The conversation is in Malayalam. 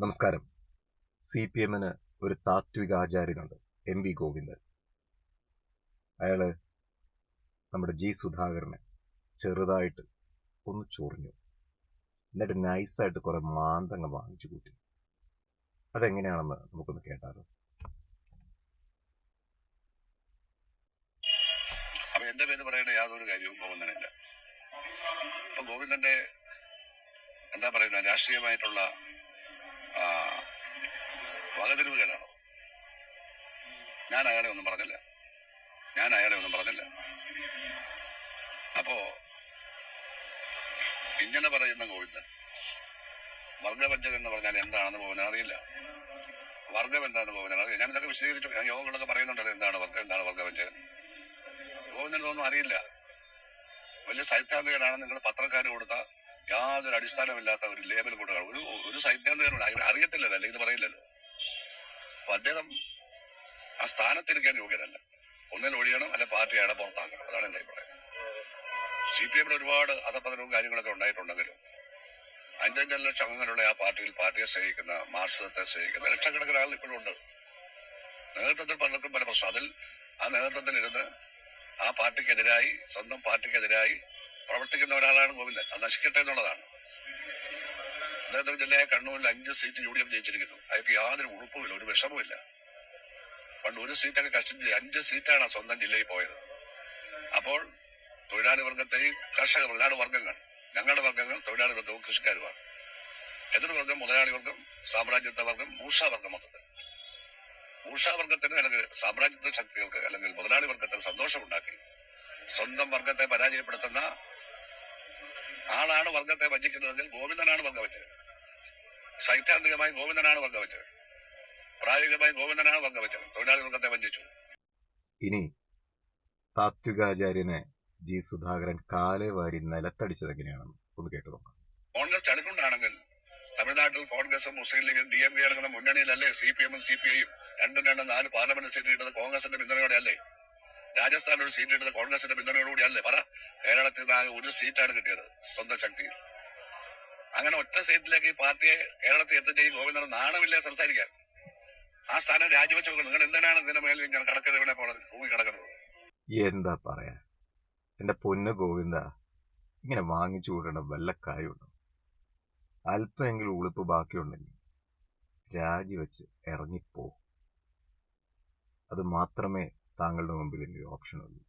നമസ്കാരം. CPM-ന് ഒരു താത്വിക ആചാര്യനുണ്ട്, MV ഗോവിന്ദൻ. അയാള് നമ്മുടെ G സുധാകരനെ ചെറുതായിട്ട് ഒന്ന് ചൊറിഞ്ഞു. എന്നിട്ട് നൈസായിട്ട് കുറെ മാന്തങ്ങ വാങ്ങിച്ചു കൂട്ടി. അതെങ്ങനെയാണെന്ന് നമുക്കൊന്ന് കേട്ടാലോ. അപ്പൊ എന്റെ പേര് പറയേണ്ട യാതൊരു കാര്യവും ഗോവിന്ദനില്ല. ഇപ്പൊ ഗോവിന്ദന്റെ എന്താ പറയുന്ന രാഷ്ട്രീയമായിട്ടുള്ള വകതിരിവുകേടാണോ? ഞാൻ അയാളെ ഒന്നും പറഞ്ഞില്ല. അപ്പോ ഇങ്ങനെ പറയുന്ന ഗോവിന്ദൻ വർഗവഞ്ചകൻ എന്ന് പറഞ്ഞാൽ എന്താണെന്ന് ഗോവിന്ദൻ അറിയില്ല. വർഗം എന്താണെന്ന് ഗോവിന്ദൻ അറിയില്ല. ഞാൻ ഇതൊക്കെ വിശദീകരിച്ചു. ഞാൻ യോഗങ്ങളൊക്കെ പറയുന്നുണ്ടല്ലോ എന്താണ് വർഗവഞ്ചകൻ. ഗോവിന്ദനൊന്നും അറിയില്ല. വലിയ സൈദ്ധാന്തികനാണ്. നിങ്ങൾ പത്രക്കാർ കൊടുത്ത യാതൊരു അടിസ്ഥാനമില്ലാത്ത ഒരു ലേബൽ കൊടുക്കുക. ഒരു സൈദ്ധാന്തികനോട് അറിയത്തില്ലല്ലോ, അല്ലെങ്കിൽ പറയില്ലല്ലോ. അപ്പൊ അദ്ദേഹം ആ സ്ഥാനത്തിരിക്കാൻ യോഗ്യനല്ല. ഒന്നിൽ ഒഴിയണം, അല്ലെ പാർട്ടിയാണ് പുറത്താക്കണം. അതാണ് എന്റെ അഭിപ്രായം. CPM ഒരുപാട് അധപതനവും കാര്യങ്ങളൊക്കെ ഉണ്ടായിട്ടുണ്ടെങ്കിലും 5 ലക്ഷം അംഗങ്ങളുള്ള ആ പാർട്ടിയെ സ്നേഹിക്കുന്ന, മാർക്സിസത്തെ സ്നേഹിക്കുന്ന ലക്ഷക്കണക്കിന് ആളുകൾ ഇപ്പോഴും ഉണ്ട്. നേതൃത്വത്തിൽ പലർക്കും പല പ്രശ്നം. അതിൽ ആ നേതൃത്വത്തിലിരുന്ന് ആ പാർട്ടിക്കെതിരായി, സ്വന്തം പാർട്ടിക്കെതിരായി പ്രവർത്തിക്കുന്ന ഒരാളാണ് ഗോവിന്ദൻ. അത് നശിക്കട്ടെ എന്നുള്ളതാണ്. അദ്ദേഹത്തിന്റെ ജില്ലയായ കണ്ണൂരിൽ 5 സീറ്റ് UDF ജയിച്ചിരിക്കുന്നു. അയാൾക്ക് യാതൊരു ഉടുപ്പുമില്ല, ഒരു വിഷമവുമില്ല. പണ്ട് ഒരു സീറ്റൊക്കെ കഷ്ടിച്ച് 5 സീറ്റാണ് സ്വന്തം ജില്ലയിൽ പോയത്. അപ്പോൾ തൊഴിലാളി വർഗത്തെയും കർഷക വർഗങ്ങൾ, ഞങ്ങളുടെ വർഗങ്ങൾ തൊഴിലാളി വർഗവും കൃഷിക്കാരുമാണ്. എതിർവർഗം മുതലാളി വർഗം, സാമ്രാജ്യത്വ വർഗം, മൂഷാവർഗം. മൊത്തത്തിൽ മൂഷാവർഗത്തിന് അല്ലെങ്കിൽ സാമ്രാജ്യത്വ ശക്തികൾക്ക് അല്ലെങ്കിൽ മുതലാളി വർഗത്തിന് സന്തോഷമുണ്ടാക്കി സ്വന്തം വർഗത്തെ പരാജയപ്പെടുത്തുന്ന ആളാണ് വർഗത്തെ വഞ്ചിക്കുന്നതെങ്കിൽ ഗോവിന്ദനാണ് വർഗവെച്ചത്. സൈദ്ധാന്തികമായി ഗോവിന്ദനാണ് വർഗവെച്ചത്. പ്രായോഗികമായി ഗോവിന്ദനാണ് വർഗവെച്ചത്. തൊഴിലാളി വർഗത്തെ വഞ്ചിച്ചു. ഇനി താത്വികാചാര്യനെ G സുധാകരൻ കാലേ വാരി നിലത്തടിച്ചത് എങ്ങനെയാണെന്ന് ഒന്ന് കേട്ടു നോക്കാം. കോൺഗ്രസ് ചടുക്കുണ്ടാണെങ്കിൽ തമിഴ്നാട്ടിൽ കോൺഗ്രസും മുസ്ലിം ലീഗും DMK അടങ്ങുന്ന മുന്നണിയിലല്ലേ CPM-ഉം CPI-യും 4 പാർലമെന്റ് സീറ്റ് കിട്ടുന്നത് കോൺഗ്രസിന്റെ പിന്തുണയോടെ അല്ലേ? രാജസ്ഥാനിൽ ഒരു സീറ്റ് കിട്ടുന്നത് കോൺഗ്രസിന്റെ പിന്തുണയോടുകൂടി അല്ലേ? കേരളത്തിൽ നിന്ന് ആകെ ഒരു സീറ്റാണ് കിട്ടിയത് സ്വന്തം ശക്തിയിൽ. അങ്ങനെ ഒറ്റ സീറ്റിലേക്ക് ഈ പാർട്ടിയെ കേരളത്തിൽ എത്തിച്ച ഈ ഗോവിന്ദൻ നാണമില്ലേ സംസാരിക്കാൻ? ആ സ്ഥാനം രാജിവെച്ച് നോക്കണം. നിങ്ങൾ എന്തിനാണ് ഇതിന്റെ മേലിൽ ഇങ്ങനെ കടക്കരുവിനെ പോലെ തൂങ്ങി കിടക്കുന്നത്? എന്താ പറയാ, എന്റെ പൊന്ന് ഗോവിന്ദ, ഇങ്ങനെ വാങ്ങിച്ചു കൂട്ടേണ്ട വല്ല കാര്യമുണ്ടോ? അല്പമെങ്കിലും ഉളുപ്പ് ബാക്കിയുണ്ടെങ്കിൽ രാജിവെച്ച് ഇറങ്ങിപ്പോ. അത് മാത്രമേ താങ്കളുടെ മുമ്പിൽ ഒരു ഓപ്ഷൻ ഉള്ളൂ.